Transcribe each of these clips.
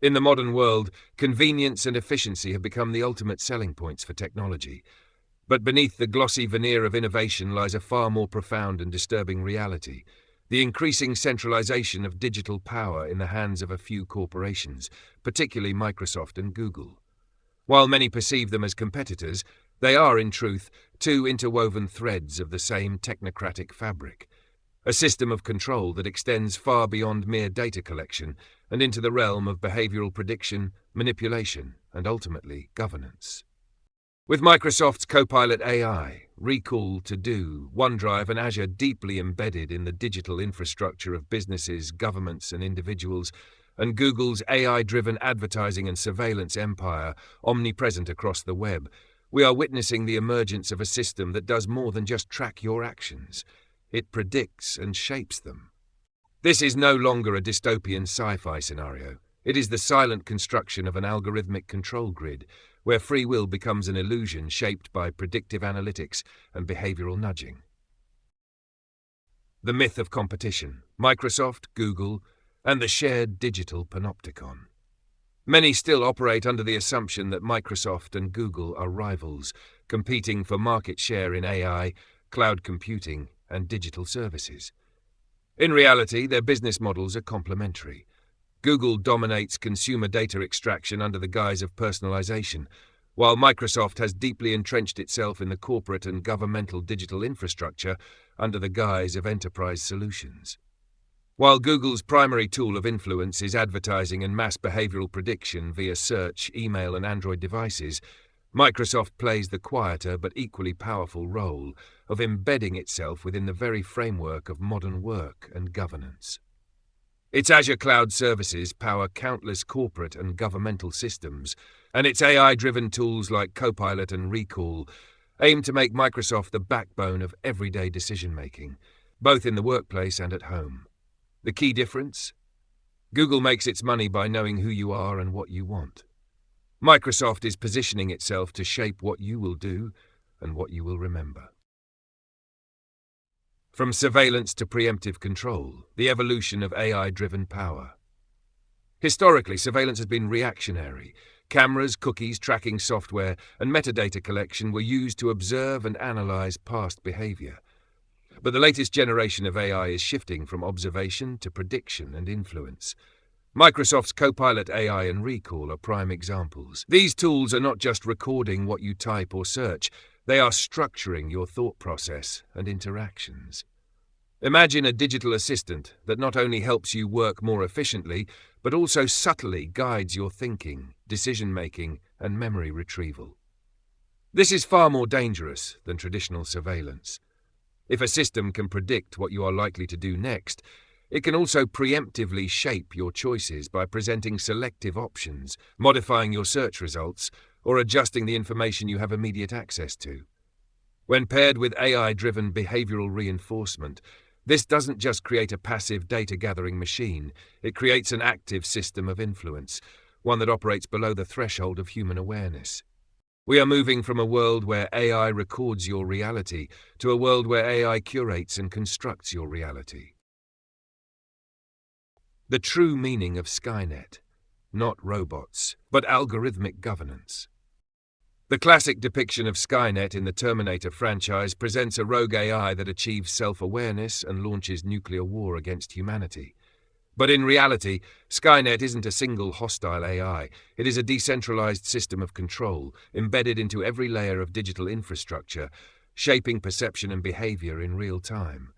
In the modern world, convenience and efficiency have become the ultimate selling points for technology. But beneath the glossy veneer of innovation lies a far more profound and disturbing reality: the increasing centralization of digital power in the hands of a few corporations, particularly Microsoft and Google. While many perceive them as competitors, they are, in truth, two interwoven threads of the same technocratic fabric, a system of control that extends far beyond mere data collection and into the realm of behavioral prediction, manipulation, and ultimately governance. With Microsoft's Copilot AI, Recall, To-Do, OneDrive, and Azure deeply embedded in the digital infrastructure of businesses, governments, and individuals, and Google's AI-driven advertising and surveillance empire omnipresent across the web, we are witnessing the emergence of a system that does more than just track your actions. It predicts and shapes them. This is no longer a dystopian sci-fi scenario. It is the silent construction of an algorithmic control grid, where free will becomes an illusion shaped by predictive analytics and behavioral nudging. The myth of competition: Microsoft, Google, and the shared digital panopticon. Many still operate under the assumption that Microsoft and Google are rivals, competing for market share in AI, cloud computing, and digital services. In reality, their business models are complementary. Google dominates consumer data extraction under the guise of personalization, while Microsoft has deeply entrenched itself in the corporate and governmental digital infrastructure under the guise of enterprise solutions. While Google's primary tool of influence is advertising and mass behavioral prediction via search, email, and Android devices, Microsoft plays the quieter but equally powerful role of embedding itself within the very framework of modern work and governance. Its Azure cloud services power countless corporate and governmental systems, and its AI-driven tools like Copilot and Recall aim to make Microsoft the backbone of everyday decision-making, both in the workplace and at home. The key difference? Google makes its money by knowing who you are and what you want. Microsoft is positioning itself to shape what you will do and what you will remember. From surveillance to preemptive control, the evolution of AI-driven power. Historically, surveillance has been reactionary. Cameras, cookies, tracking software, and metadata collection were used to observe and analyze past behavior. But the latest generation of AI is shifting from observation to prediction and influence. Microsoft's Copilot AI and Recall are prime examples. These tools are not just recording what you type or search, they are structuring your thought process and interactions. Imagine a digital assistant that not only helps you work more efficiently, but also subtly guides your thinking, decision-making, and memory retrieval. This is far more dangerous than traditional surveillance. If a system can predict what you are likely to do next, it can also preemptively shape your choices by presenting selective options, modifying your search results, or adjusting the information you have immediate access to. When paired with AI-driven behavioral reinforcement, this doesn't just create a passive data-gathering machine, it creates an active system of influence, one that operates below the threshold of human awareness. We are moving from a world where AI records your reality to a world where AI curates and constructs your reality. The true meaning of Skynet: not robots, but algorithmic governance. The classic depiction of Skynet in the Terminator franchise presents a rogue AI that achieves self-awareness and launches nuclear war against humanity. But in reality, Skynet isn't a single hostile AI. It is a decentralized system of control, embedded into every layer of digital infrastructure, shaping perception and behavior in real time.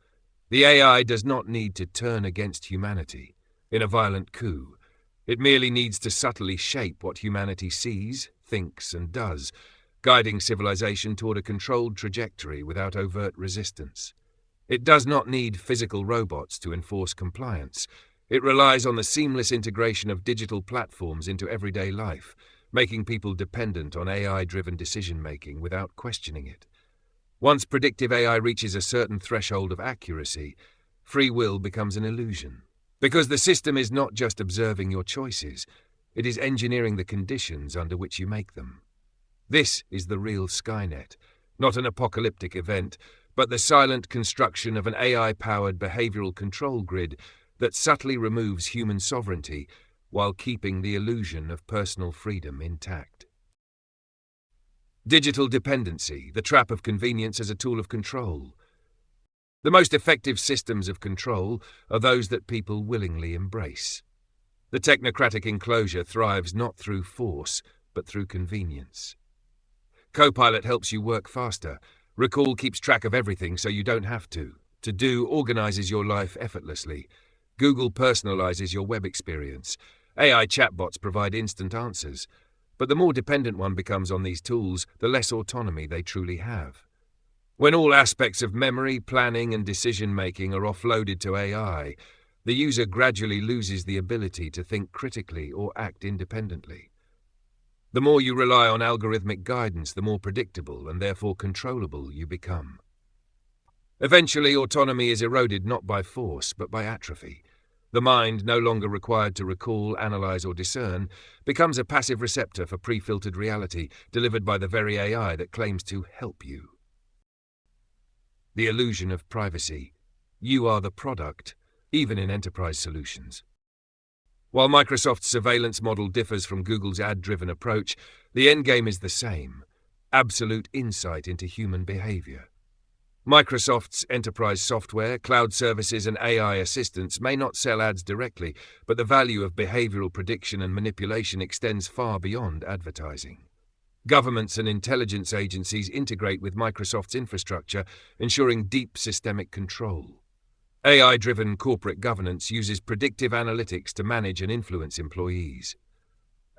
The AI does not need to turn against humanity in a violent coup. It merely needs to subtly shape what humanity sees, thinks, and does, guiding civilization toward a controlled trajectory without overt resistance. It does not need physical robots to enforce compliance. It relies on the seamless integration of digital platforms into everyday life, making people dependent on AI-driven decision-making without questioning it. Once predictive AI reaches a certain threshold of accuracy, free will becomes an illusion. Because the system is not just observing your choices, it is engineering the conditions under which you make them. This is the real Skynet, not an apocalyptic event, but the silent construction of an AI-powered behavioral control grid that subtly removes human sovereignty while keeping the illusion of personal freedom intact. Digital dependency, the trap of convenience as a tool of control. The most effective systems of control are those that people willingly embrace. The technocratic enclosure thrives not through force, but through convenience. Copilot helps you work faster. Recall keeps track of everything so you don't have to. To-do organizes your life effortlessly. Google personalizes your web experience. AI chatbots provide instant answers. But the more dependent one becomes on these tools, the less autonomy they truly have. When all aspects of memory, planning, and decision-making are offloaded to AI, the user gradually loses the ability to think critically or act independently. The more you rely on algorithmic guidance, the more predictable and therefore controllable you become. Eventually, autonomy is eroded not by force, but by atrophy. The mind, no longer required to recall, analyze, or discern, becomes a passive receptor for pre-filtered reality delivered by the very AI that claims to help you. The illusion of privacy. You are the product, even in enterprise solutions. While Microsoft's surveillance model differs from Google's ad-driven approach, the endgame is the same: absolute insight into human behavior. Microsoft's enterprise software, cloud services, and AI assistants may not sell ads directly, but the value of behavioral prediction and manipulation extends far beyond advertising. Governments and intelligence agencies integrate with Microsoft's infrastructure, ensuring deep systemic control. AI-driven corporate governance uses predictive analytics to manage and influence employees.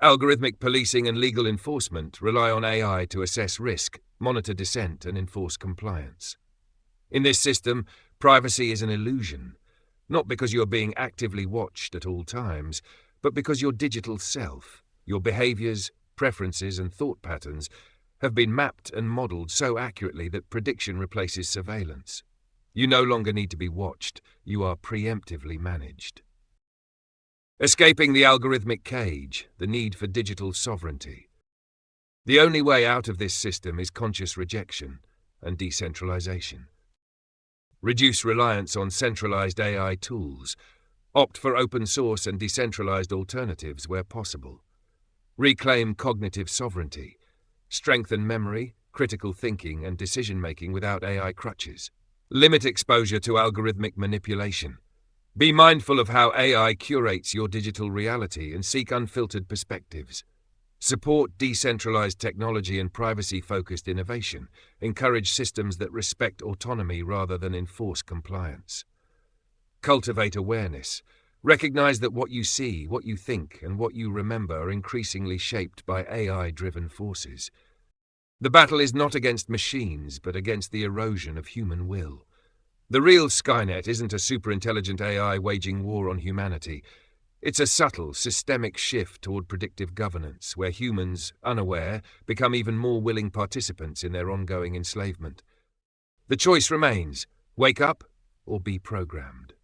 Algorithmic policing and legal enforcement rely on AI to assess risk, monitor dissent, and enforce compliance. In this system, privacy is an illusion, not because you are being actively watched at all times, but because your digital self, your behaviors, preferences, and thought patterns have been mapped and modeled so accurately that prediction replaces surveillance. You no longer need to be watched, you are preemptively managed. Escaping the algorithmic cage, the need for digital sovereignty. The only way out of this system is conscious rejection and decentralization. Reduce reliance on centralized AI tools. Opt for open source and decentralized alternatives where possible. Reclaim cognitive sovereignty. Strengthen memory, critical thinking, and decision-making without AI crutches. Limit exposure to algorithmic manipulation. Be mindful of how AI curates your digital reality and seek unfiltered perspectives. Support decentralized technology and privacy-focused innovation. Encourage systems that respect autonomy rather than enforce compliance. Cultivate awareness. Recognize that what you see, what you think, and what you remember are increasingly shaped by AI-driven forces. The battle is not against machines, but against the erosion of human will. The real Skynet isn't a superintelligent AI waging war on humanity. It's a subtle, systemic shift toward predictive governance, where humans, unaware, become even more willing participants in their ongoing enslavement. The choice remains: wake up or be programmed.